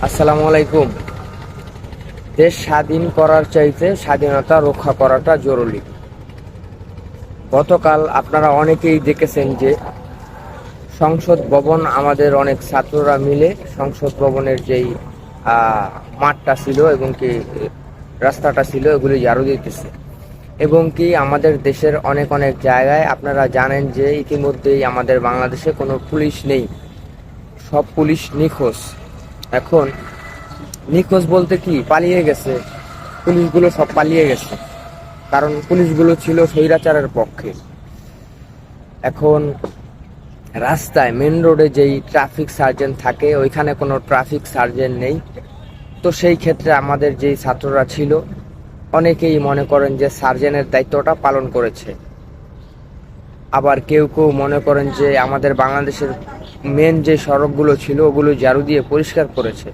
আসসালামু আলাইকুম। দেশ স্বাধীন করার চাইতে স্বাধীনতা রক্ষা করাটা জরুরি। গতকাল আপনারা অনেকেই দেখেছেন যে সংসদ ভবন আমাদের অনেক ছাত্ররা মিলে সংসদ ভবনের যেই মাঠটা ছিল এবং কি রাস্তাটা ছিল এগুলি ঝাড়ু দিতেছে। এবং কি আমাদের দেশের অনেক অনেক জায়গায় আপনারা জানেন যে ইতিমধ্যেই আমাদের বাংলাদেশে কোনো পুলিশ নেই, সব পুলিশ নিখোঁজ। এখন নিখোঁজ বলতে কি, পালিয়ে গেছে, পুলিশগুলো সব পালিয়ে গেছে, কারণ পুলিশগুলো ছিল স্বৈরাচারের পক্ষে। এখন রাস্তায় মেন রোডে যেই ট্রাফিক সার্জেন্ট থাকে ওইখানে কোনো ট্রাফিক সার্জেন্ট নেই। তো সেই ক্ষেত্রে আমাদের যেই ছাত্ররা ছিল অনেকেই মনে করেন যে সার্জেন্টের দায়িত্বটা পালন করেছে, আবার কেউ কেউ মনে করেন যে আমাদের বাংলাদেশের মেন যে সড়কগুলো ছিল ওগুলো ঝাড়ু দিয়ে পরিষ্কার করেছে।